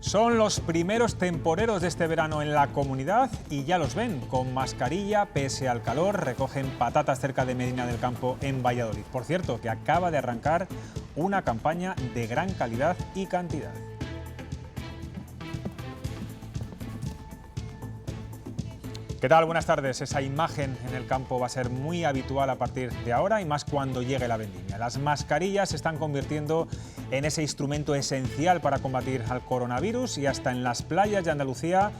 Son los primeros temporeros de este verano en la comunidad y ya los ven, con mascarilla, pese al calor, recogen patatas cerca de Medina del Campo en Valladolid. Por cierto, que acaba de arrancar una campaña de gran calidad y cantidad. ¿Qué tal? Buenas tardes. Esa imagen en el campo va a ser muy habitual a partir de ahora y más cuando llegue la vendimia. Las mascarillas se están convirtiendo en ese instrumento esencial para combatir al coronavirus y hasta en las playas de Andalucía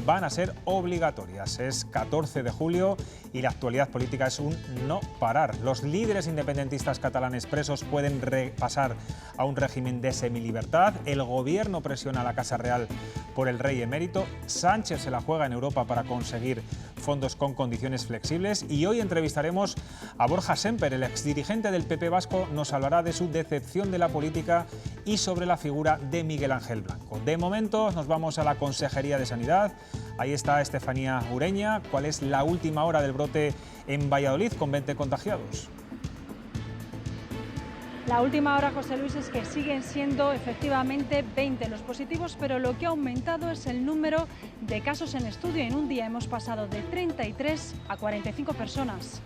van a ser obligatorias. Es 14 de julio y la actualidad política es un no parar. Los líderes independentistas catalanes presos pueden pasar a un régimen de semilibertad. El gobierno presiona a la Casa Real por el rey emérito. Sánchez se la juega en Europa para conseguir fondos con condiciones flexibles y hoy entrevistaremos a Borja Sémper, el exdirigente del PP vasco, nos hablará de su decepción de la política y sobre la figura de Miguel Ángel Blanco. De momento nos vamos a la Consejería de Sanidad. Ahí está Estefanía Ureña. ¿Cuál es la última hora del brote en Valladolid con 20 contagiados? La última hora, José Luis, es que siguen siendo efectivamente 20 los positivos, pero lo que ha aumentado es el número de casos en estudio. En un día hemos pasado de 33 a 45 personas.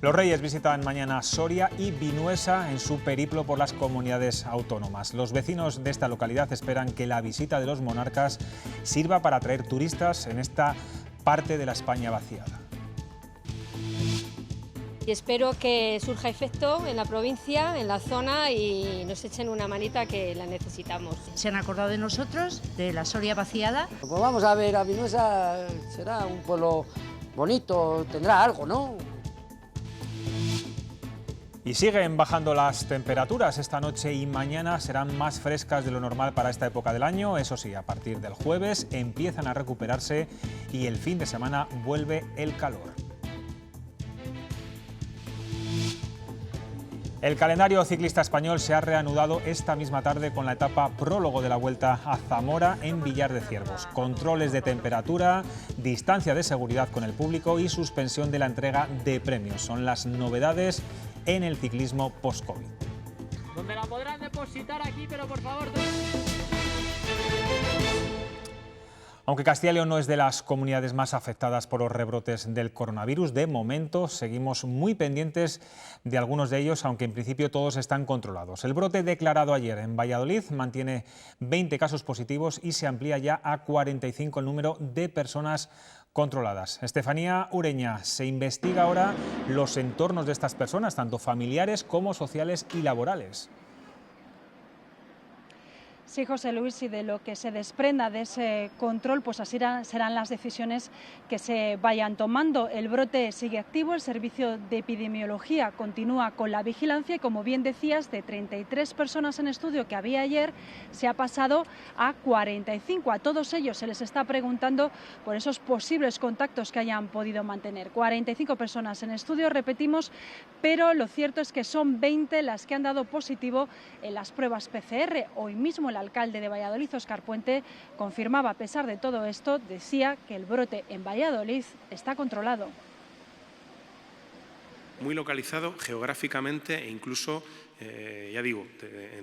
Los Reyes visitan mañana Soria y Vinuesa en su periplo por las comunidades autónomas. Los vecinos de esta localidad esperan que la visita de los monarcas sirva para atraer turistas en esta parte de la España vaciada. Y espero que surja efecto en la provincia, en la zona y nos echen una manita que la necesitamos. Se han acordado de nosotros, de la Soria vaciada. Pues vamos a ver, a Vinuesa será un pueblo bonito, tendrá algo, ¿no? Y siguen bajando las temperaturas. Esta noche y mañana serán más frescas de lo normal para esta época del año. Eso sí, a partir del jueves empiezan a recuperarse y el fin de semana vuelve el calor. El calendario ciclista español se ha reanudado esta misma tarde con la etapa prólogo de la Vuelta a Zamora en Villar de Ciervos. Controles de temperatura, distancia de seguridad con el público y suspensión de la entrega de premios. Son las novedades en el ciclismo post-COVID. Donde la podrán depositar aquí, pero por favor... Aunque Castilla y León no es de las comunidades más afectadas por los rebrotes del coronavirus, de momento seguimos muy pendientes de algunos de ellos, aunque en principio todos están controlados. El brote declarado ayer en Valladolid mantiene 20 casos positivos y se amplía ya a 45 el número de personas controladas. Estefanía Ureña, se investiga ahora los entornos de estas personas, tanto familiares como sociales y laborales. Sí, José Luis, y de lo que se desprenda de ese control, pues así serán las decisiones que se vayan tomando. El brote sigue activo, el servicio de epidemiología continúa con la vigilancia y, como bien decías, de 33 personas en estudio que había ayer, se ha pasado a 45. A todos ellos se les está preguntando por esos posibles contactos que hayan podido mantener. 45 personas en estudio, repetimos, pero lo cierto es que son 20 las que han dado positivo en las pruebas PCR. Hoy mismo el alcalde de Valladolid, Óscar Puente, confirmaba, a pesar de todo esto, decía que el brote en Valladolid está controlado. Muy localizado geográficamente e incluso, ya digo,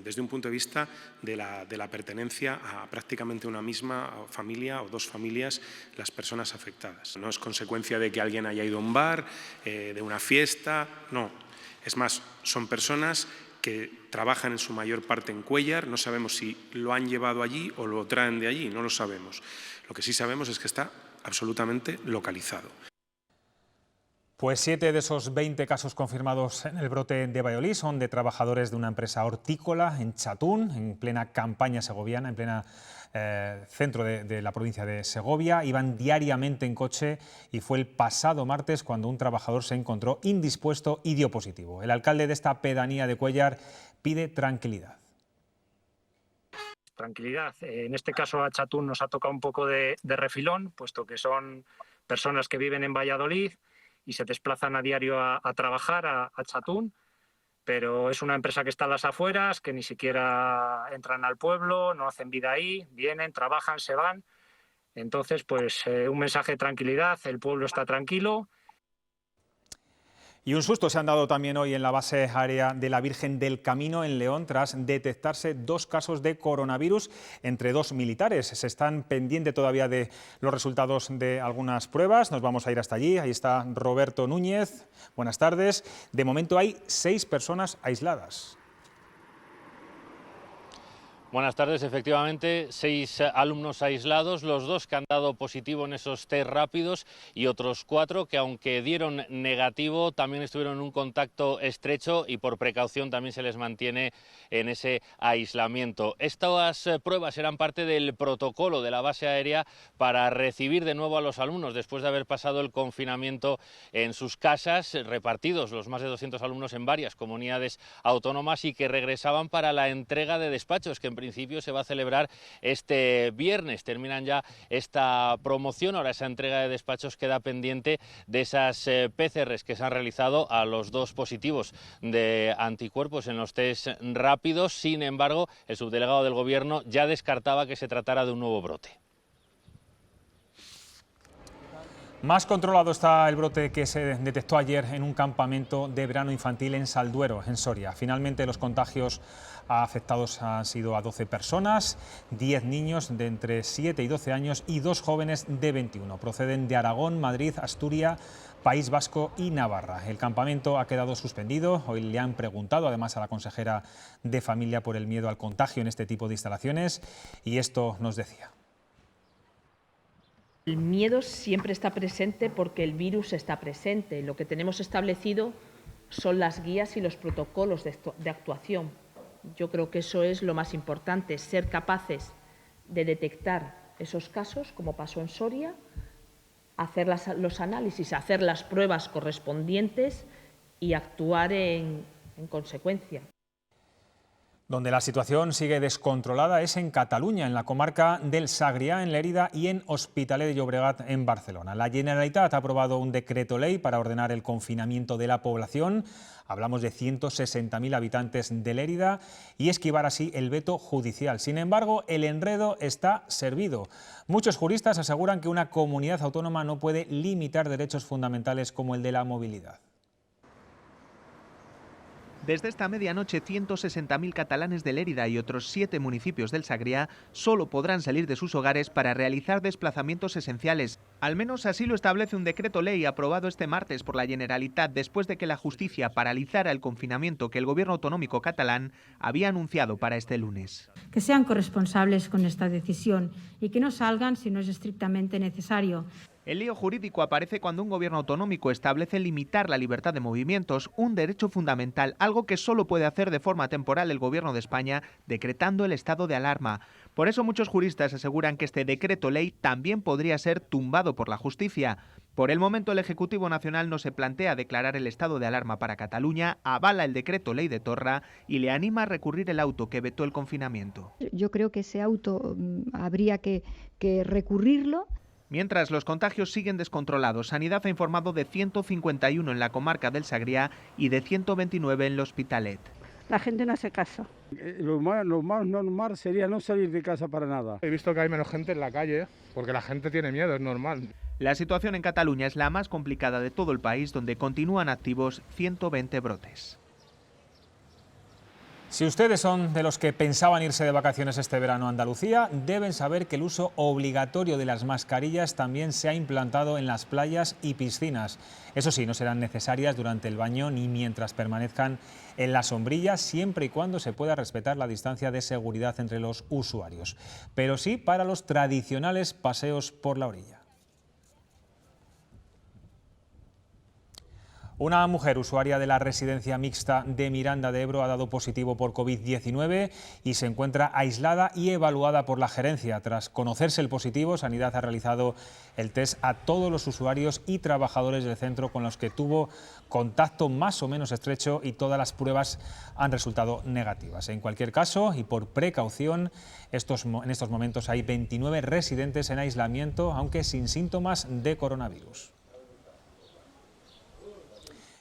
desde un punto de vista de la pertenencia a prácticamente una misma familia o dos familias las personas afectadas. No es consecuencia de que alguien haya ido a un bar, de una fiesta, no. Es más, son personas que trabajan en su mayor parte en Cuéllar, no sabemos si lo han llevado allí o lo traen de allí, no lo sabemos. Lo que sí sabemos es que está absolutamente localizado. Pues 7 de esos 20 casos confirmados en el brote de Valladolid son de trabajadores de una empresa hortícola en Chatún, en plena campaña segoviana, en plena centro de la provincia de Segovia. Iban diariamente en coche y fue el pasado martes cuando un trabajador se encontró indispuesto y dio positivo. El alcalde de esta pedanía de Cuéllar pide tranquilidad. Tranquilidad. En este caso a Chatún nos ha tocado un poco de refilón, puesto que son personas que viven en Valladolid y se desplazan a diario a trabajar a Chatún, pero es una empresa que está a las afueras, que ni siquiera entran al pueblo, no hacen vida ahí, vienen, trabajan, se van. Entonces, pues un mensaje de tranquilidad, el pueblo está tranquilo. Y un susto se han dado también hoy en la base aérea de la Virgen del Camino en León tras detectarse 2 casos de coronavirus entre 2 militares. Se están pendientes todavía de los resultados de algunas pruebas. Nos vamos a ir hasta allí. Ahí está Roberto Núñez. Buenas tardes. De momento hay 6 personas aisladas. Buenas tardes, efectivamente, 6 alumnos aislados, los 2 que han dado positivo en esos test rápidos y otros 4 que, aunque dieron negativo, también estuvieron en un contacto estrecho y por precaución también se les mantiene en ese aislamiento. Estas pruebas eran parte del protocolo de la base aérea para recibir de nuevo a los alumnos después de haber pasado el confinamiento en sus casas, repartidos los más de 200 alumnos en varias comunidades autónomas y que regresaban para la entrega de despachos que en principio se va a celebrar este viernes. Terminan ya esta promoción, ahora esa entrega de despachos queda pendiente de esas PCRs que se han realizado a los 2 positivos de anticuerpos en los test rápidos. Sin embargo, el subdelegado del Gobierno ya descartaba que se tratara de un nuevo brote. Más controlado está el brote que se detectó ayer en un campamento de verano infantil en Salduero, en Soria. Finalmente los contagios afectados han sido a 12 personas, 10 niños de entre 7 y 12 años y 2 jóvenes de 21. Proceden de Aragón, Madrid, Asturias, País Vasco y Navarra. El campamento ha quedado suspendido. Hoy le han preguntado además a la consejera de Familia por el miedo al contagio en este tipo de instalaciones y esto nos decía. El miedo siempre está presente porque el virus está presente. Lo que tenemos establecido son las guías y los protocolos de actuación. Yo creo que eso es lo más importante, ser capaces de detectar esos casos, como pasó en Soria, hacer los análisis, hacer las pruebas correspondientes y actuar en consecuencia. Donde la situación sigue descontrolada es en Cataluña, en la comarca del Sagrià, en Lérida, y en Hospitalet de Llobregat, en Barcelona. La Generalitat ha aprobado un decreto ley para ordenar el confinamiento de la población. Hablamos de 160.000 habitantes de Lérida y esquivar así el veto judicial. Sin embargo, el enredo está servido. Muchos juristas aseguran que una comunidad autónoma no puede limitar derechos fundamentales como el de la movilidad. Desde esta medianoche, 160.000 catalanes de Lérida y otros 7 municipios del Sagrià solo podrán salir de sus hogares para realizar desplazamientos esenciales. Al menos así lo establece un decreto ley aprobado este martes por la Generalitat después de que la justicia paralizara el confinamiento que el gobierno autonómico catalán había anunciado para este lunes. Que sean corresponsables con esta decisión y que no salgan si no es estrictamente necesario. El lío jurídico aparece cuando un gobierno autonómico establece limitar la libertad de movimientos, un derecho fundamental, algo que solo puede hacer de forma temporal el gobierno de España, decretando el estado de alarma. Por eso muchos juristas aseguran que este decreto ley también podría ser tumbado por la justicia. Por el momento el Ejecutivo Nacional no se plantea declarar el estado de alarma para Cataluña, avala el decreto ley de Torra y le anima a recurrir el auto que vetó el confinamiento. Yo creo que ese auto habría que recurrirlo. Mientras los contagios siguen descontrolados, Sanidad ha informado de 151 en la comarca del Sagrià y de 129 en el Hospitalet. La gente no hace caso. Lo más normal sería no salir de casa para nada. He visto que hay menos gente en la calle porque la gente tiene miedo, es normal. La situación en Cataluña es la más complicada de todo el país, donde continúan activos 120 brotes. Si ustedes son de los que pensaban irse de vacaciones este verano a Andalucía, deben saber que el uso obligatorio de las mascarillas también se ha implantado en las playas y piscinas. Eso sí, no serán necesarias durante el baño ni mientras permanezcan en la sombrilla, siempre y cuando se pueda respetar la distancia de seguridad entre los usuarios. Pero sí para los tradicionales paseos por la orilla. Una mujer usuaria de la residencia mixta de Miranda de Ebro ha dado positivo por COVID-19 y se encuentra aislada y evaluada por la gerencia. Tras conocerse el positivo, Sanidad ha realizado el test a todos los usuarios y trabajadores del centro con los que tuvo contacto más o menos estrecho y todas las pruebas han resultado negativas. En cualquier caso, y por precaución, en estos momentos hay 29 residentes en aislamiento, aunque sin síntomas de coronavirus.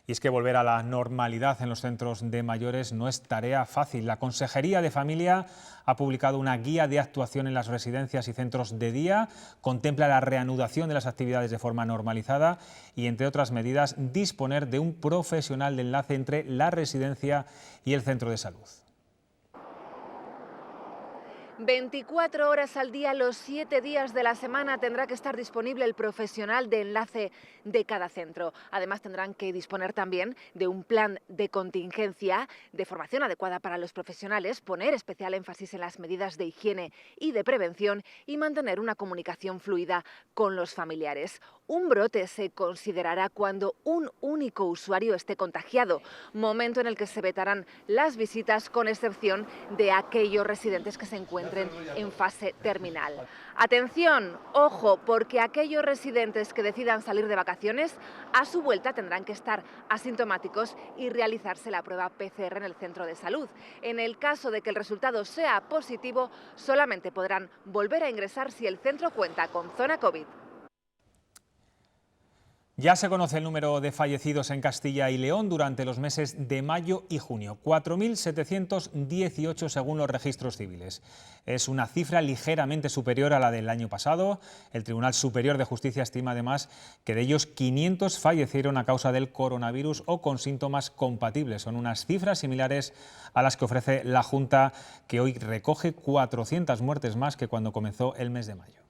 Y es que volver a la normalidad en los centros de mayores no es tarea fácil. La Consejería de Familia ha publicado una guía de actuación en las residencias y centros de día, contempla la reanudación de las actividades de forma normalizada y, entre otras medidas, disponer de un profesional de enlace entre la residencia y el centro de salud. 24 horas al día, los 7 días de la semana tendrá que estar disponible el profesional de enlace de cada centro. Además tendrán que disponer también de un plan de contingencia, de formación adecuada para los profesionales, poner especial énfasis en las medidas de higiene y de prevención y mantener una comunicación fluida con los familiares. Un brote se considerará cuando un único usuario esté contagiado, momento en el que se vetarán las visitas con excepción de aquellos residentes que se encuentren en fase terminal. Atención, ojo, porque aquellos residentes que decidan salir de vacaciones a su vuelta tendrán que estar asintomáticos y realizarse la prueba PCR en el centro de salud. En el caso de que el resultado sea positivo, solamente podrán volver a ingresar si el centro cuenta con zona COVID. Ya se conoce el número de fallecidos en Castilla y León durante los meses de mayo y junio, 4.718 según los registros civiles. Es una cifra ligeramente superior a la del año pasado. El Tribunal Superior de Justicia estima además que de ellos 500 fallecieron a causa del coronavirus o con síntomas compatibles. Son unas cifras similares a las que ofrece la Junta, que hoy recoge 400 muertes más que cuando comenzó el mes de mayo.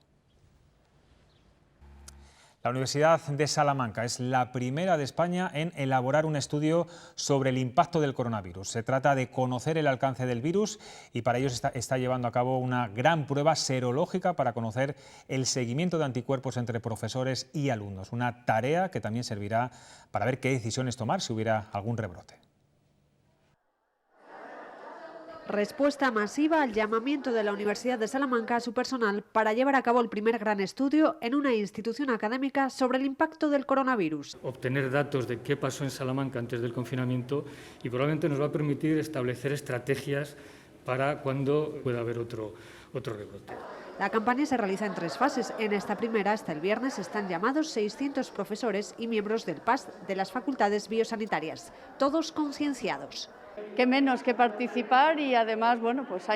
La Universidad de Salamanca es la primera de España en elaborar un estudio sobre el impacto del coronavirus. Se trata de conocer el alcance del virus y para ello está llevando a cabo una gran prueba serológica para conocer el seguimiento de anticuerpos entre profesores y alumnos. Una tarea que también servirá para ver qué decisiones tomar si hubiera algún rebrote. Respuesta masiva al llamamiento de la Universidad de Salamanca a su personal para llevar a cabo el primer gran estudio en una institución académica sobre el impacto del coronavirus. Obtener datos de qué pasó en Salamanca antes del confinamiento y probablemente nos va a permitir establecer estrategias para cuando pueda haber otro rebrote. La campaña se realiza en 3 fases. En esta primera, hasta el viernes, están llamados 600 profesores y miembros del PAS de las facultades biosanitarias, todos concienciados. Qué menos que participar y además, bueno, pues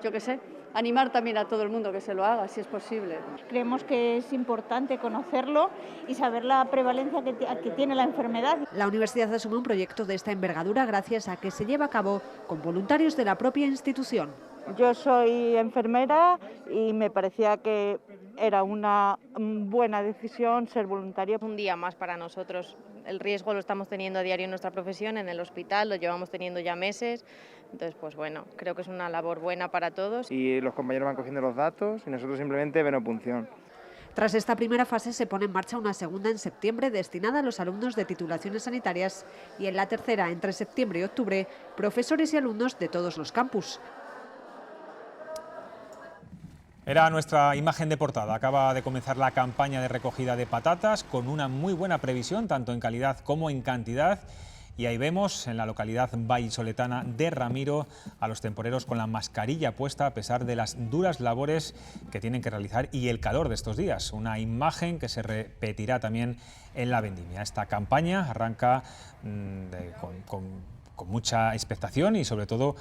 yo qué sé, animar también a todo el mundo que se lo haga, si es posible. Creemos que es importante conocerlo y saber la prevalencia que tiene la enfermedad. La universidad asume un proyecto de esta envergadura gracias a que se lleva a cabo con voluntarios de la propia institución. Yo soy enfermera y me parecía que era una buena decisión ser voluntaria. Un día más para nosotros. El riesgo lo estamos teniendo a diario en nuestra profesión, en el hospital, lo llevamos teniendo ya meses. Entonces, pues bueno, creo que es una labor buena para todos. Y los compañeros van cogiendo los datos y nosotros simplemente vemos punción. Tras esta primera fase se pone en marcha una segunda en septiembre destinada a los alumnos de titulaciones sanitarias y en la tercera, entre septiembre y octubre, profesores y alumnos de todos los campus. Era nuestra imagen de portada. Acaba de comenzar la campaña de recogida de patatas con una muy buena previsión, tanto en calidad como en cantidad. Y ahí vemos en la localidad vallisoletana de Ramiro a los temporeros con la mascarilla puesta a pesar de las duras labores que tienen que realizar y el calor de estos días. Una imagen que se repetirá también en la vendimia. Esta campaña arranca con mucha expectación y sobre todo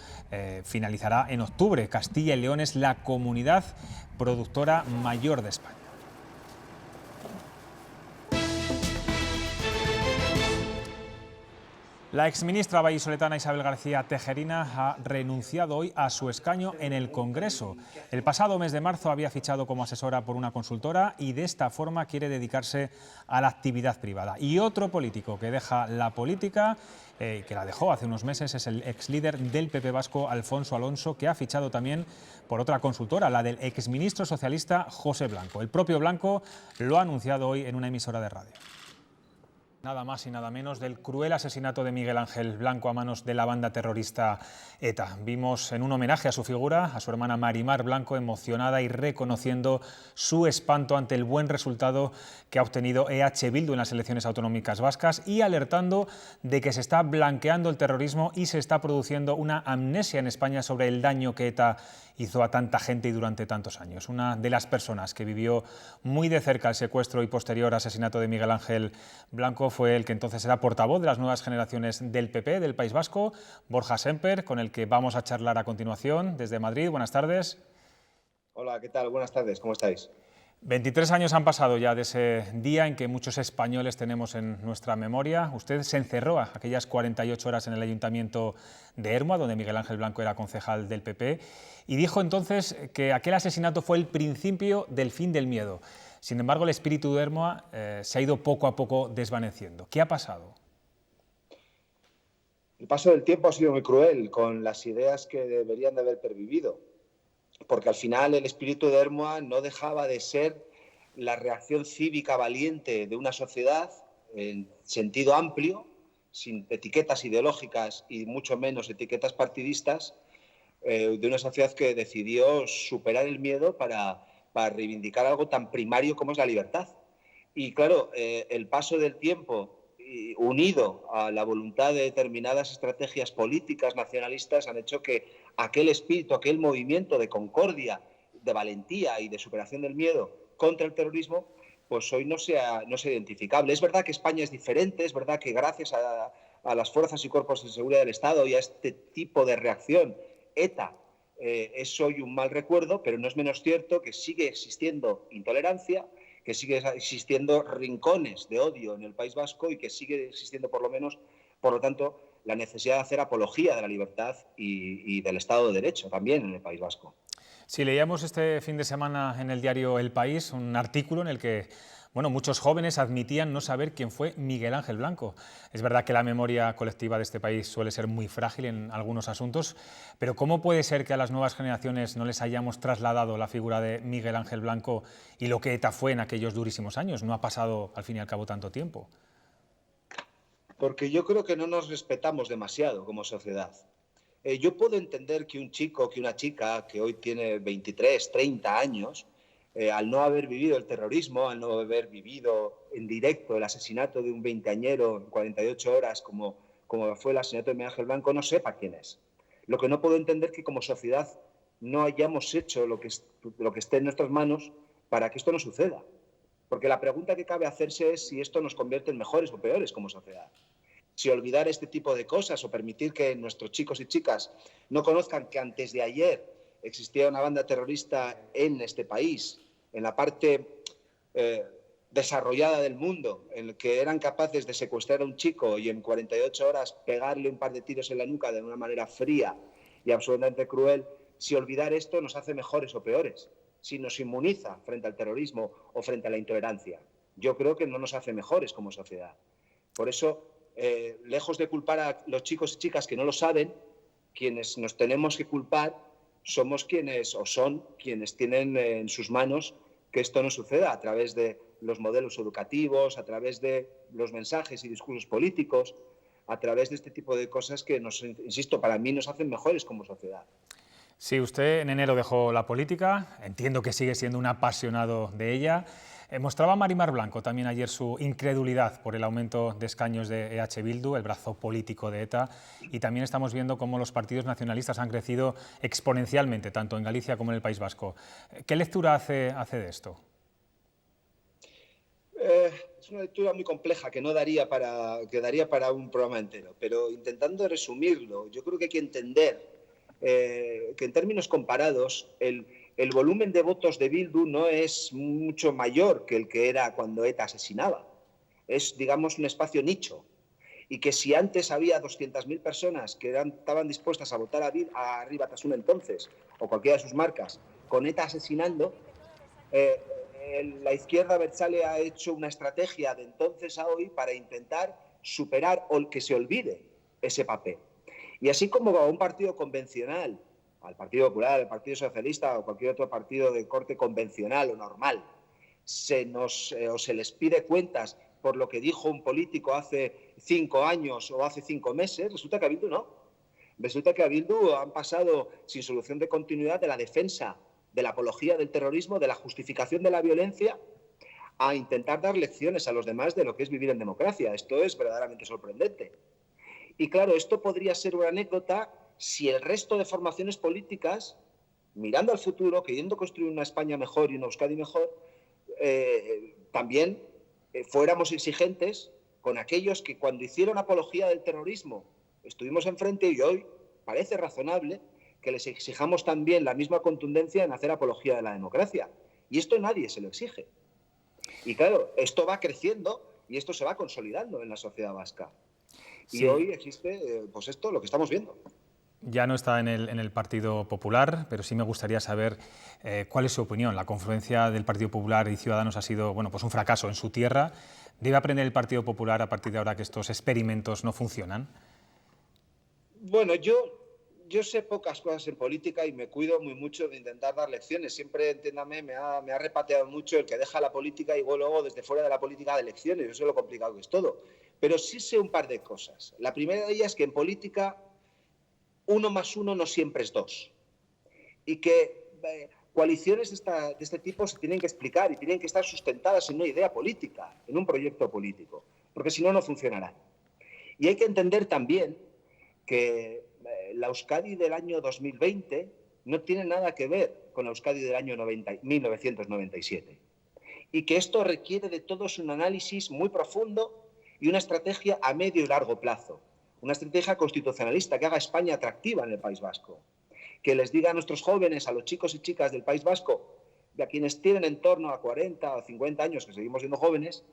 finalizará en octubre. Castilla y León es la comunidad productora mayor de España. La exministra vallisoletana Isabel García Tejerina ha renunciado hoy a su escaño en el Congreso. El pasado mes de marzo había fichado como asesora por una consultora y de esta forma quiere dedicarse a la actividad privada. Y otro político que deja la política, que la dejó hace unos meses, es el exlíder del PP vasco, Alfonso Alonso, que ha fichado también por otra consultora, la del exministro socialista José Blanco. El propio Blanco lo ha anunciado hoy en una emisora de radio. Nada más y nada menos del cruel asesinato de Miguel Ángel Blanco a manos de la banda terrorista ETA. Vimos en un homenaje a su figura a su hermana Marimar Blanco, emocionada y reconociendo su espanto ante el buen resultado que ha obtenido EH Bildu en las elecciones autonómicas vascas y alertando de que se está blanqueando el terrorismo y se está produciendo una amnesia en España sobre el daño que ETA hizo a tanta gente y durante tantos años. Una de las personas que vivió muy de cerca el secuestro y posterior asesinato de Miguel Ángel Blanco fue el que entonces era portavoz de las nuevas generaciones del PP del País Vasco, Borja Sémper, con el que vamos a charlar a continuación desde Madrid. Buenas tardes. Hola, ¿qué tal? Buenas tardes, ¿cómo estáis? 23 años han pasado ya de ese día en que muchos españoles tenemos en nuestra memoria. Usted se encerró aquellas 48 horas en el Ayuntamiento de Ermua, donde Miguel Ángel Blanco era concejal del PP, y dijo entonces que aquel asesinato fue el principio del fin del miedo. Sin embargo, el espíritu de Ermua se ha ido poco a poco desvaneciendo. ¿Qué ha pasado? El paso del tiempo ha sido muy cruel con las ideas que deberían de haber pervivido, porque al final el espíritu de Ermua no dejaba de ser la reacción cívica valiente de una sociedad en sentido amplio, sin etiquetas ideológicas y mucho menos etiquetas partidistas, de una sociedad que decidió superar el miedo para reivindicar algo tan primario como es la libertad. Y claro, el paso del tiempo, unido a la voluntad de determinadas estrategias políticas nacionalistas, han hecho que aquel espíritu, aquel movimiento de concordia, de valentía y de superación del miedo contra el terrorismo, pues hoy no sea identificable. Es verdad que España es diferente, es verdad que gracias a las fuerzas y cuerpos de seguridad del Estado y a este tipo de reacción, ETA es hoy un mal recuerdo, pero no es menos cierto que sigue existiendo intolerancia, que sigue existiendo rincones de odio en el País Vasco y que sigue existiendo por lo tanto, la necesidad de hacer apología de la libertad y del Estado de Derecho también en el País Vasco. Sí, leíamos este fin de semana en el diario El País un artículo en el que muchos jóvenes admitían no saber quién fue Miguel Ángel Blanco. Es verdad que la memoria colectiva de este país suele ser muy frágil en algunos asuntos, pero ¿cómo puede ser que a las nuevas generaciones no les hayamos trasladado la figura de Miguel Ángel Blanco y lo que ETA fue en aquellos durísimos años? No ha pasado, al fin y al cabo, tanto tiempo. Porque yo creo que no nos respetamos demasiado como sociedad. Yo puedo entender que un chico, que una chica que hoy tiene 23, 30 años, al no haber vivido el terrorismo, al no haber vivido en directo el asesinato de un veinteañero en 48 horas, como fue el asesinato de Miguel Ángel Blanco, no sepa quién es. Lo que no puedo entender es que como sociedad no hayamos hecho lo que esté en nuestras manos para que esto no suceda. Porque la pregunta que cabe hacerse es si esto nos convierte en mejores o peores como sociedad. Si olvidar este tipo de cosas o permitir que nuestros chicos y chicas no conozcan que antes de ayer existía una banda terrorista en este país, en la parte desarrollada del mundo, en el que eran capaces de secuestrar a un chico y en 48 horas pegarle un par de tiros en la nuca de una manera fría y absolutamente cruel, si olvidar esto nos hace mejores o peores, si nos inmuniza frente al terrorismo o frente a la intolerancia. Yo creo que no nos hace mejores como sociedad. Por eso, lejos de culpar a los chicos y chicas que no lo saben, quienes nos tenemos que culpar somos son quienes tienen en sus manos que esto no suceda a través de los modelos educativos, a través de los mensajes y discursos políticos, a través de este tipo de cosas que, insisto, para mí nos hacen mejores como sociedad. Sí, usted en enero dejó la política, entiendo que sigue siendo un apasionado de ella. Mostraba Mari Mar Blanco también ayer su incredulidad por el aumento de escaños de EH Bildu, el brazo político de ETA, y también estamos viendo cómo los partidos nacionalistas han crecido exponencialmente, tanto en Galicia como en el País Vasco. ¿Qué lectura hace de esto? Es una lectura muy compleja que daría para un programa entero, pero intentando resumirlo, yo creo que hay que entender que en términos comparados el volumen de votos de Bildu no es mucho mayor que el que era cuando ETA asesinaba. Es, digamos, un espacio nicho. Y que si antes había 200.000 personas que estaban dispuestas a votar a Riba Batasuna entonces, o cualquiera de sus marcas, con ETA asesinando, la izquierda abertzale ha hecho una estrategia de entonces a hoy para intentar superar o que se olvide ese papel. Y así como a un partido convencional, al Partido Popular, al Partido Socialista o cualquier otro partido de corte convencional o normal, se les pide cuentas por lo que dijo un político hace 5 años o hace 5 meses, resulta que a Bildu no. Resulta que a Bildu han pasado sin solución de continuidad de la defensa, de la apología del terrorismo, de la justificación de la violencia, a intentar dar lecciones a los demás de lo que es vivir en democracia. Esto es verdaderamente sorprendente. Y claro, esto podría ser una anécdota si el resto de formaciones políticas, mirando al futuro, queriendo construir una España mejor y una Euskadi mejor, también fuéramos exigentes con aquellos que cuando hicieron apología del terrorismo estuvimos enfrente, y hoy parece razonable que les exijamos también la misma contundencia en hacer apología de la democracia. Y esto nadie se lo exige. Y claro, esto va creciendo y esto se va consolidando en la sociedad vasca. Sí. Y hoy existe, pues esto, lo que estamos viendo. Ya no está en el Partido Popular, pero sí me gustaría saber cuál es su opinión. La confluencia del Partido Popular y Ciudadanos ha sido, bueno, pues un fracaso en su tierra. ¿Debe aprender el Partido Popular a partir de ahora que estos experimentos no funcionan? Bueno, yo sé pocas cosas en política y me cuido muy mucho de intentar dar lecciones. Siempre, entiéndame, me ha repateado mucho el que deja la política y luego desde fuera de la política de lecciones. Eso es lo complicado que es todo. Pero sí sé un par de cosas. La primera de ellas es que en política 1 más 1 no siempre es 2. Y que coaliciones de este tipo se tienen que explicar y tienen que estar sustentadas en una idea política, en un proyecto político, porque si no, no funcionará. Y hay que entender también que la Euskadi del año 2020 no tiene nada que ver con la Euskadi del año 1997. Y que esto requiere de todos un análisis muy profundo y una estrategia a medio y largo plazo. Una estrategia constitucionalista que haga España atractiva en el País Vasco. Que les diga a nuestros jóvenes, a los chicos y chicas del País Vasco, y a quienes tienen en torno a 40 o 50 años, que seguimos siendo jóvenes,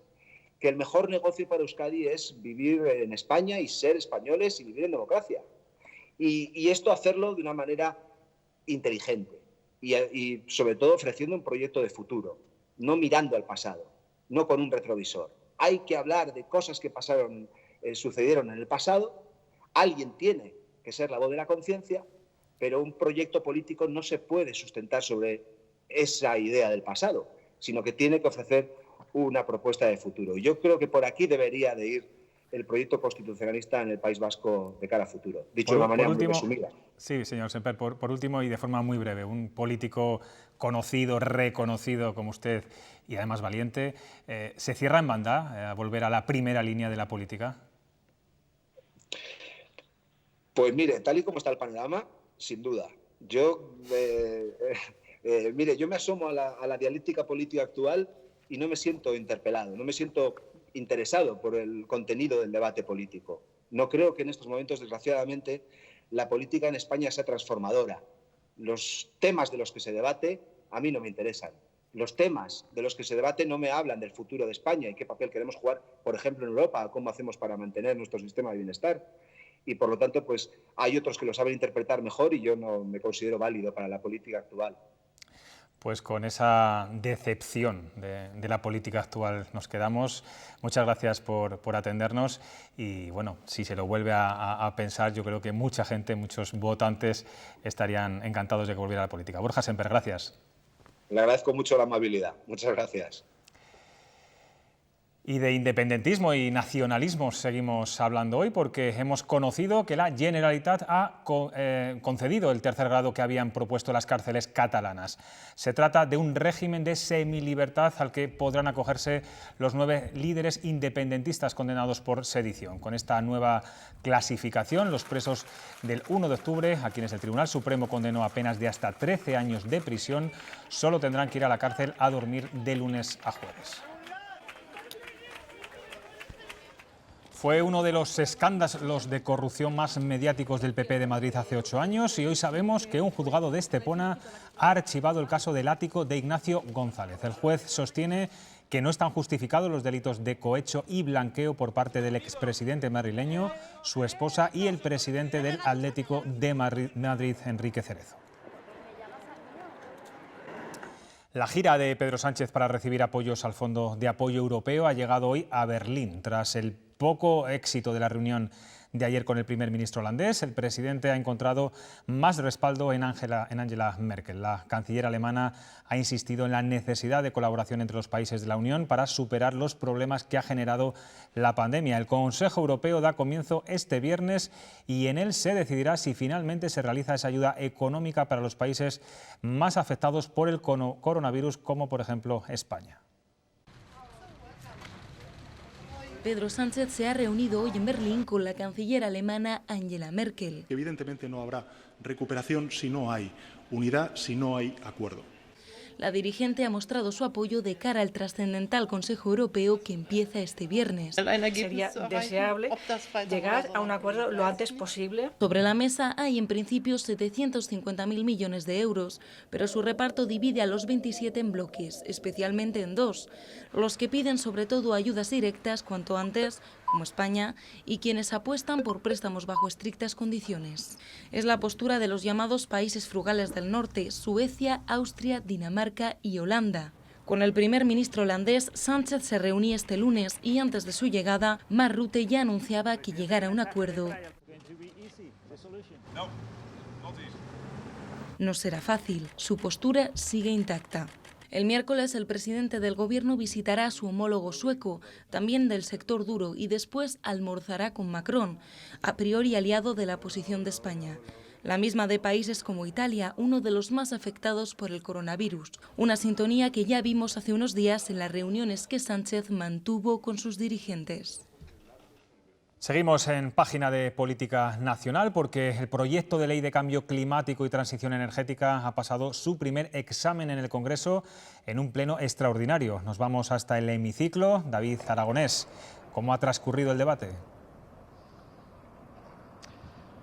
que el mejor negocio para Euskadi es vivir en España y ser españoles y vivir en democracia. Y esto hacerlo de una manera inteligente y sobre todo ofreciendo un proyecto de futuro, no mirando al pasado, no con un retrovisor. Hay que hablar de cosas que sucedieron en el pasado, alguien tiene que ser la voz de la conciencia, pero un proyecto político no se puede sustentar sobre esa idea del pasado, sino que tiene que ofrecer una propuesta de futuro. Y yo creo que por aquí debería de ir el proyecto constitucionalista en el País Vasco de cara a futuro, dicho de una manera muy resumida. Sí, señor Semper, por último y de forma muy breve, un político conocido, reconocido como usted y además valiente, ¿se cierra en banda a volver a la primera línea de la política? Pues mire, tal y como está el panorama, sin duda. Yo me asomo a la dialéctica política actual y no me siento interpelado, no me siento interesado por el contenido del debate político. No creo que en estos momentos, desgraciadamente, la política en España sea transformadora. Los temas de los que se debate a mí no me interesan. Los temas de los que se debate no me hablan del futuro de España y qué papel queremos jugar, por ejemplo, en Europa, cómo hacemos para mantener nuestro sistema de bienestar. Y, por lo tanto, pues hay otros que lo saben interpretar mejor y yo no me considero válido para la política actual. Pues con esa decepción de la política actual nos quedamos. Muchas gracias por atendernos y bueno, si se lo vuelve a pensar, yo creo que mucha gente, muchos votantes estarían encantados de que volviera a la política. Borja Semper, gracias. Le agradezco mucho la amabilidad. Muchas gracias. Y de independentismo y nacionalismo seguimos hablando hoy porque hemos conocido que la Generalitat ha concedido el tercer grado que habían propuesto las cárceles catalanas. Se trata de un régimen de semilibertad al que podrán acogerse los 9 líderes independentistas condenados por sedición. Con esta nueva clasificación, los presos del 1 de octubre, a quienes el Tribunal Supremo condenó a penas de hasta 13 años de prisión, solo tendrán que ir a la cárcel a dormir de lunes a jueves. Fue uno de los escándalos de corrupción más mediáticos del PP de Madrid hace 8 años y hoy sabemos que un juzgado de Estepona ha archivado el caso del ático de Ignacio González. El juez sostiene que no están justificados los delitos de cohecho y blanqueo por parte del expresidente madrileño, su esposa y el presidente del Atlético de Madrid, Enrique Cerezo. La gira de Pedro Sánchez para recibir apoyos al Fondo de Apoyo Europeo ha llegado hoy a Berlín. Tras el poco éxito de la reunión de ayer con el primer ministro holandés, el presidente ha encontrado más respaldo en Angela Merkel. La canciller alemana ha insistido en la necesidad de colaboración entre los países de la Unión para superar los problemas que ha generado la pandemia. El Consejo Europeo da comienzo este viernes y en él se decidirá si finalmente se realiza esa ayuda económica para los países más afectados por el coronavirus, como por ejemplo España. Pedro Sánchez se ha reunido hoy en Berlín con la canciller alemana Angela Merkel. Evidentemente no habrá recuperación si no hay unidad, si no hay acuerdo. La dirigente ha mostrado su apoyo de cara al trascendental Consejo Europeo que empieza este viernes. Sería deseable llegar a un acuerdo lo antes posible. Sobre la mesa hay en principio 750.000 millones de euros, pero su reparto divide a los 27 en bloques, especialmente en dos: los que piden sobre todo ayudas directas cuanto antes, como España, y quienes apuestan por préstamos bajo estrictas condiciones. Es la postura de los llamados países frugales del norte: Suecia, Austria, Dinamarca y Holanda. Con el primer ministro holandés, Sánchez se reunía este lunes y antes de su llegada, Mark Rutte ya anunciaba que llegará a un acuerdo. No será fácil, su postura sigue intacta. El miércoles el presidente del gobierno visitará a su homólogo sueco, también del sector duro, y después almorzará con Macron, a priori aliado de la posición de España. La misma de países como Italia, uno de los más afectados por el coronavirus. Una sintonía que ya vimos hace unos días en las reuniones que Sánchez mantuvo con sus dirigentes. Seguimos en página de política nacional porque el proyecto de ley de cambio climático y transición energética ha pasado su primer examen en el Congreso en un pleno extraordinario. Nos vamos hasta el hemiciclo. David Aragonés, ¿cómo ha transcurrido el debate?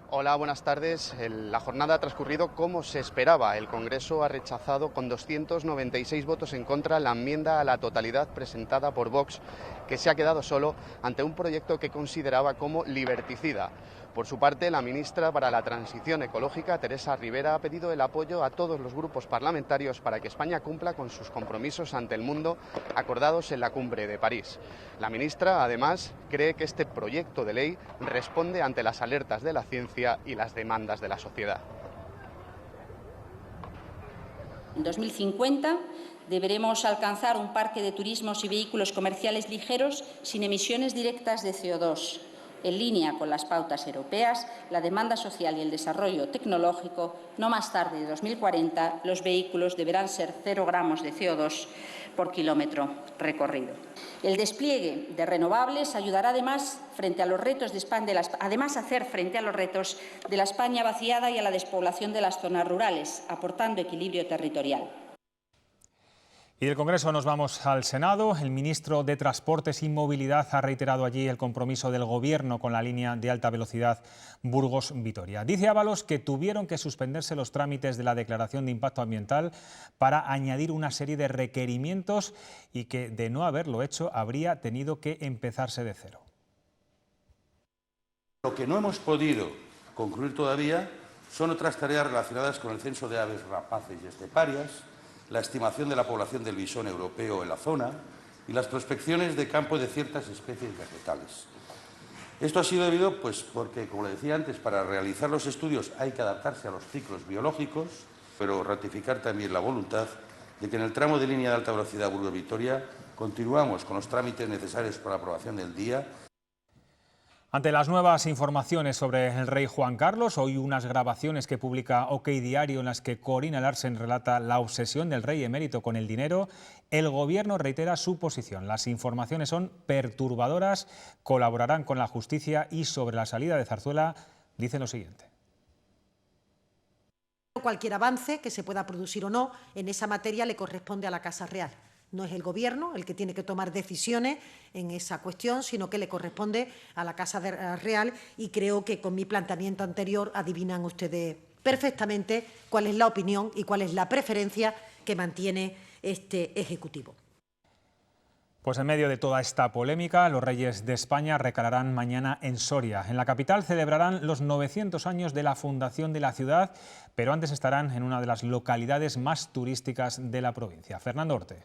Hola, buenas tardes. La jornada ha transcurrido como se esperaba. El Congreso ha rechazado con 296 votos en contra la enmienda a la totalidad presentada por Vox, que se ha quedado solo ante un proyecto que consideraba como liberticida. Por su parte, la ministra para la Transición Ecológica, Teresa Rivera, ha pedido el apoyo a todos los grupos parlamentarios para que España cumpla con sus compromisos ante el mundo acordados en la Cumbre de París. La ministra, además, cree que este proyecto de ley responde ante las alertas de la ciencia y las demandas de la sociedad. En 2050 deberemos alcanzar un parque de turismos y vehículos comerciales ligeros sin emisiones directas de CO2. En línea con las pautas europeas, la demanda social y el desarrollo tecnológico, no más tarde de 2040, los vehículos deberán ser 0 gramos de CO2 por kilómetro recorrido. El despliegue de renovables ayudará además frente a los retos de España, hacer frente a los retos de la España vaciada y a la despoblación de las zonas rurales, aportando equilibrio territorial. Y del Congreso nos vamos al Senado. El ministro de Transportes y Movilidad ha reiterado allí el compromiso del Gobierno con la línea de alta velocidad Burgos-Vitoria. Dice Ábalos que tuvieron que suspenderse los trámites de la declaración de impacto ambiental para añadir una serie de requerimientos y que, de no haberlo hecho, habría tenido que empezarse de cero. Lo que no hemos podido concluir todavía son otras tareas relacionadas con el censo de aves rapaces y esteparias, la estimación de la población del bisón europeo en la zona y las prospecciones de campo de ciertas especies vegetales. Esto ha sido debido porque, como le decía antes, para realizar los estudios hay que adaptarse a los ciclos biológicos, pero ratificar también la voluntad de que en el tramo de línea de alta velocidad Burgos-Vitoria continuamos con los trámites necesarios para la aprobación del día. Ante las nuevas informaciones sobre el rey Juan Carlos, hoy unas grabaciones que publica OK Diario en las que Corina Larsen relata la obsesión del rey emérito con el dinero, el Gobierno reitera su posición. Las informaciones son perturbadoras, colaborarán con la justicia y sobre la salida de Zarzuela dicen lo siguiente. Cualquier avance que se pueda producir o no en esa materia le corresponde a la Casa Real. No es el Gobierno el que tiene que tomar decisiones en esa cuestión, sino que le corresponde a la Casa Real, y creo que con mi planteamiento anterior adivinan ustedes perfectamente cuál es la opinión y cuál es la preferencia que mantiene este Ejecutivo. Pues en medio de toda esta polémica, los reyes de España recalarán mañana en Soria. En la capital celebrarán los 900 años de la fundación de la ciudad, pero antes estarán en una de las localidades más turísticas de la provincia. Fernando Orte.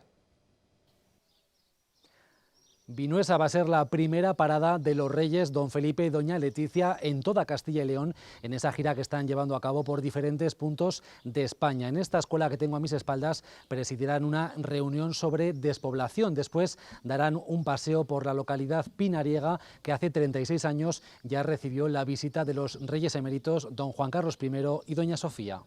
Vinuesa va a ser la primera parada de los reyes don Felipe y doña Leticia en toda Castilla y León, en esa gira que están llevando a cabo por diferentes puntos de España. En esta escuela que tengo a mis espaldas presidirán una reunión sobre despoblación. Después darán un paseo por la localidad pinariega, que hace 36 años ya recibió la visita de los reyes eméritos don Juan Carlos I y doña Sofía.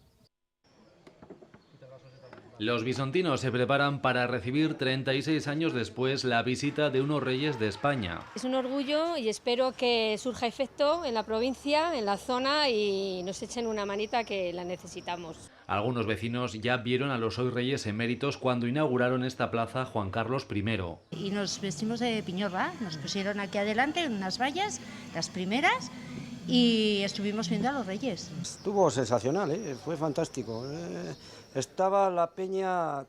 Los bisontinos se preparan para recibir 36 años después la visita de unos reyes de España. Es un orgullo y espero que surja efecto en la provincia, en la zona, y nos echen una manita que la necesitamos. Algunos vecinos ya vieron a los hoy reyes eméritos cuando inauguraron esta plaza Juan Carlos I. Y nos vestimos de piñorra, nos pusieron aquí adelante en unas vallas, las primeras, y estuvimos viendo a los reyes. Estuvo sensacional, fue fantástico. Estaba la peña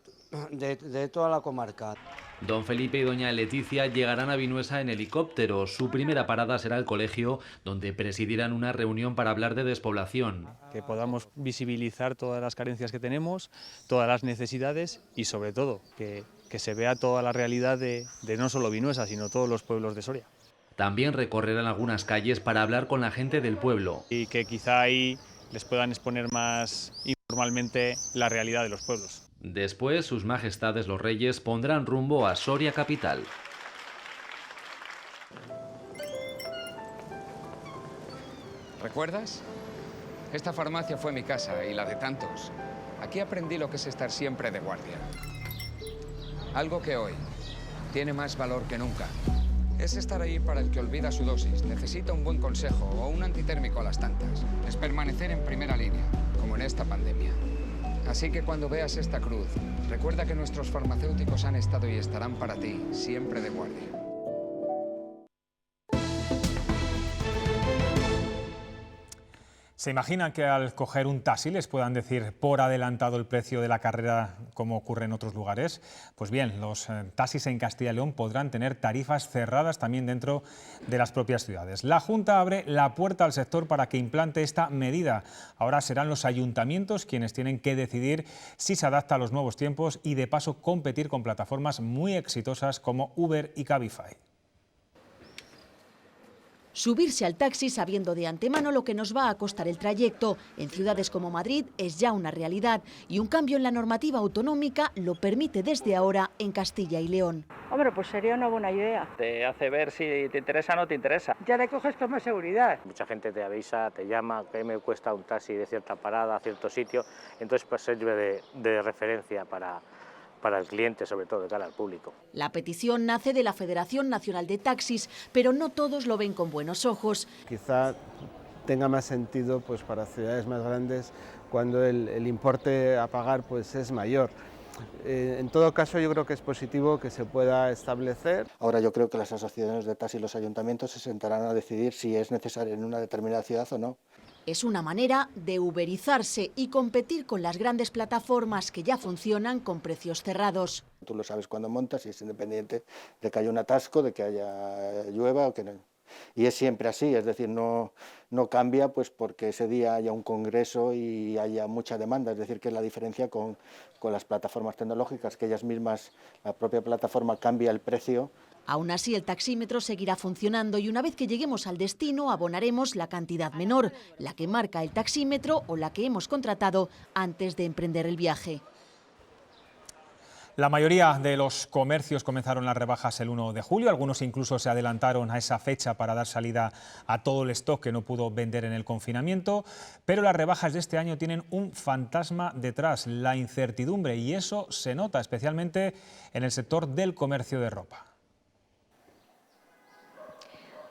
de toda la comarca. Don Felipe y doña Leticia llegarán a Vinuesa en helicóptero. Su primera parada será el colegio, donde presidirán una reunión para hablar de despoblación. Que podamos visibilizar todas las carencias que tenemos, todas las necesidades y sobre todo que se vea toda la realidad de no solo Vinuesa, sino todos los pueblos de Soria. También recorrerán algunas calles para hablar con la gente del pueblo. Y que quizá ahí les puedan exponer más informalmente la realidad de los pueblos. Después, sus majestades los reyes pondrán rumbo a Soria capital. ¿Recuerdas? Esta farmacia fue mi casa y la de tantos. Aquí aprendí lo que es estar siempre de guardia. Algo que hoy tiene más valor que nunca. Es estar ahí para el que olvida su dosis, necesita un buen consejo o un antitérmico a las tantas. Es permanecer en primera línea, como en esta pandemia. Así que cuando veas esta cruz, recuerda que nuestros farmacéuticos han estado y estarán para ti, siempre de guardia. ¿Se imaginan que al coger un taxi les puedan decir por adelantado el precio de la carrera como ocurre en otros lugares? Pues bien, los taxis en Castilla y León podrán tener tarifas cerradas también dentro de las propias ciudades. La Junta abre la puerta al sector para que implante esta medida. Ahora serán los ayuntamientos quienes tienen que decidir si se adapta a los nuevos tiempos y de paso competir con plataformas muy exitosas como Uber y Cabify. Subirse al taxi sabiendo de antemano lo que nos va a costar el trayecto en ciudades como Madrid es ya una realidad y un cambio en la normativa autonómica lo permite desde ahora en Castilla y León. Hombre, pues sería una buena idea. Te hace ver si te interesa o no te interesa. Ya le coges con más seguridad. Mucha gente te avisa, te llama, que me cuesta un taxi de cierta parada a cierto sitio, entonces pues sirve de referencia para el cliente, sobre todo de cara al público. La petición nace de la Federación Nacional de Taxis, pero no todos lo ven con buenos ojos. Quizá tenga más sentido pues, para ciudades más grandes cuando el importe a pagar pues, es mayor. En todo caso, yo creo que es positivo que se pueda establecer. Ahora yo creo que las asociaciones de taxi y los ayuntamientos se sentarán a decidir si es necesario en una determinada ciudad o no. Es una manera de uberizarse y competir con las grandes plataformas que ya funcionan con precios cerrados. Tú lo sabes cuando montas y es independiente de que haya un atasco, de que haya llueva o que no. Y es siempre así, es decir, no cambia pues porque ese día haya un congreso y haya mucha demanda, es decir, que es la diferencia con las plataformas tecnológicas, que ellas mismas, la propia plataforma cambia el precio. Aún así, el taxímetro seguirá funcionando y una vez que lleguemos al destino abonaremos la cantidad menor, la que marca el taxímetro o la que hemos contratado antes de emprender el viaje. La mayoría de los comercios comenzaron las rebajas el 1 de julio, algunos incluso se adelantaron a esa fecha para dar salida a todo el stock que no pudo vender en el confinamiento, pero las rebajas de este año tienen un fantasma detrás, la incertidumbre, y eso se nota especialmente en el sector del comercio de ropa.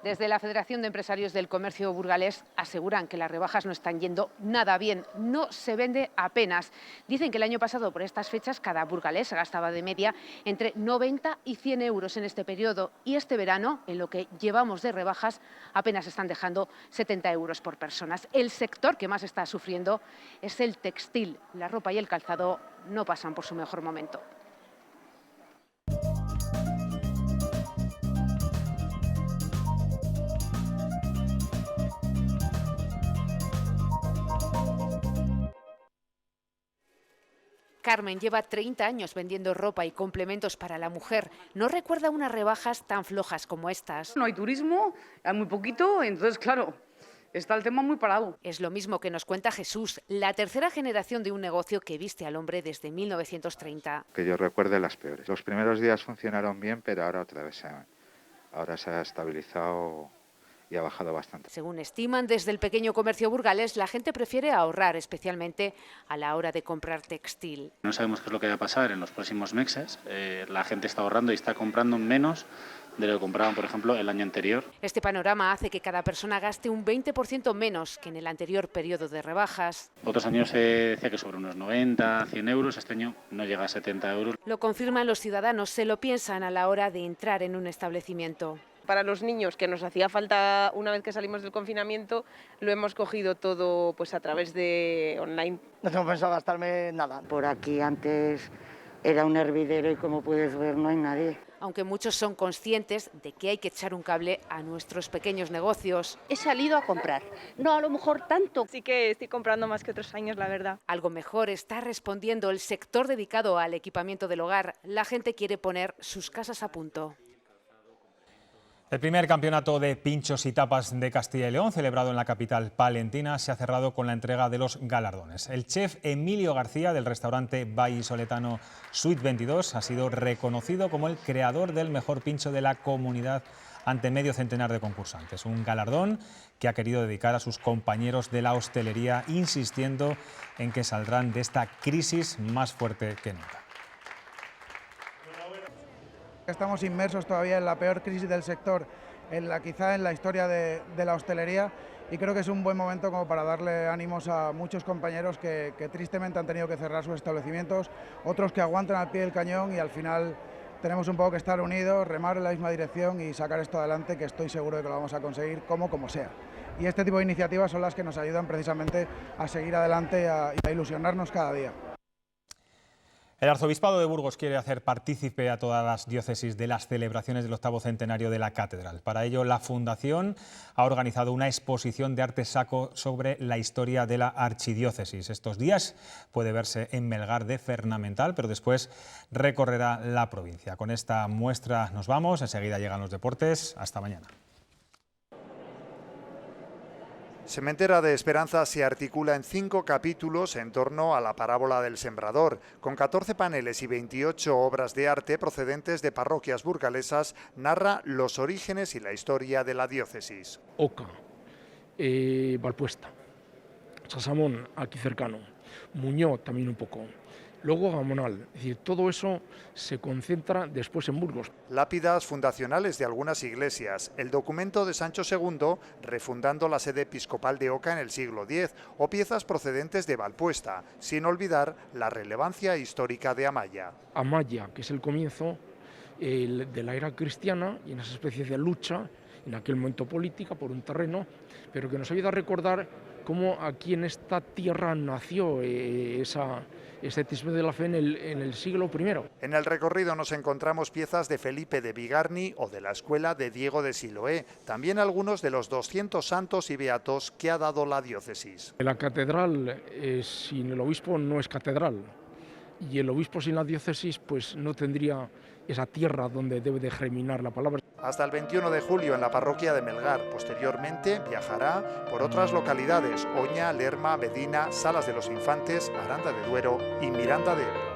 Desde la Federación de Empresarios del Comercio burgalés aseguran que las rebajas no están yendo nada bien, no se vende apenas. Dicen que el año pasado por estas fechas cada burgalés gastaba de media entre 90 y 100 euros en este periodo y este verano, en lo que llevamos de rebajas, apenas están dejando 70 euros por personas. El sector que más está sufriendo es el textil. La ropa y el calzado no pasan por su mejor momento. Carmen lleva 30 años vendiendo ropa y complementos para la mujer. No recuerda unas rebajas tan flojas como estas. No hay turismo, hay muy poquito, entonces claro, está el tema muy parado. Es lo mismo que nos cuenta Jesús, la tercera generación de un negocio que viste al hombre desde 1930. Que yo recuerde las peores. Los primeros días funcionaron bien, pero ahora otra vez se ha estabilizado y ha bajado bastante. Según estiman desde el pequeño comercio burgalés, la gente prefiere ahorrar, especialmente a la hora de comprar textil. No sabemos qué es lo que va a pasar en los próximos meses. La gente está ahorrando y está comprando menos de lo que compraban, por ejemplo, el año anterior. Este panorama hace que cada persona gaste un 20% menos que en el anterior periodo de rebajas. Otros años se decía que sobre unos 90, 100 euros, este año no llega a 70 euros. Lo confirman los ciudadanos, se lo piensan a la hora de entrar en un establecimiento. Para los niños, que nos hacía falta una vez que salimos del confinamiento, lo hemos cogido todo pues a través de online. No tengo pensado gastarme nada. Por aquí antes era un hervidero y como puedes ver no hay nadie. Aunque muchos son conscientes de que hay que echar un cable a nuestros pequeños negocios. He salido a comprar, no a lo mejor tanto. Sí que estoy comprando más que otros años, la verdad. Algo mejor está respondiendo el sector dedicado al equipamiento del hogar. La gente quiere poner sus casas a punto. El primer campeonato de pinchos y tapas de Castilla y León, celebrado en la capital palentina, se ha cerrado con la entrega de los galardones. El chef Emilio García, del restaurante vallisoletano Suite 22, ha sido reconocido como el creador del mejor pincho de la comunidad ante medio centenar de concursantes. Un galardón que ha querido dedicar a sus compañeros de la hostelería, insistiendo en que saldrán de esta crisis más fuerte que nunca. Estamos inmersos todavía en la peor crisis del sector, quizá en la historia de la hostelería, y creo que es un buen momento como para darle ánimos a muchos compañeros que tristemente han tenido que cerrar sus establecimientos, otros que aguantan al pie del cañón, y al final tenemos un poco que estar unidos, remar en la misma dirección y sacar esto adelante, que estoy seguro de que lo vamos a conseguir como sea. Y este tipo de iniciativas son las que nos ayudan precisamente a seguir adelante y a ilusionarnos cada día. El Arzobispado de Burgos quiere hacer partícipe a todas las diócesis de las celebraciones del 8º centenario de la catedral. Para ello, la Fundación ha organizado una exposición de arte sacro sobre la historia de la archidiócesis. Estos días puede verse en Melgar de Fernamental, pero después recorrerá la provincia. Con esta muestra nos vamos, enseguida llegan los deportes. Hasta mañana. Sementera de Esperanza se articula en 5 capítulos en torno a la parábola del sembrador. Con 14 paneles y 28 obras de arte procedentes de parroquias burgalesas, narra los orígenes y la historia de la diócesis. Oca, Valpuesta, Sasamón, aquí cercano, Muñoz también un poco. Luego Gamonal, es decir, todo eso se concentra después en Burgos. Lápidas fundacionales de algunas iglesias, el documento de Sancho II refundando la sede episcopal de Oca en el siglo X o piezas procedentes de Valpuesta, sin olvidar la relevancia histórica de Amaya. Amaya, que es el comienzo de la era cristiana y en esa especie de lucha, en aquel momento política, por un terreno, pero que nos ayuda a recordar cómo aquí en esta tierra nació ese testimonio de la fe en el siglo I. En el recorrido nos encontramos piezas de Felipe de Bigarni o de la escuela de Diego de Siloé, también algunos de los 200 santos y beatos que ha dado la diócesis. La catedral sin el obispo no es catedral, y el obispo sin la diócesis pues no tendría esa tierra donde debe de germinar la palabra. Hasta el 21 de julio en la parroquia de Melgar. Posteriormente viajará por otras localidades: Oña, Lerma, Medina, Salas de los Infantes, Aranda de Duero y Miranda de Ebro.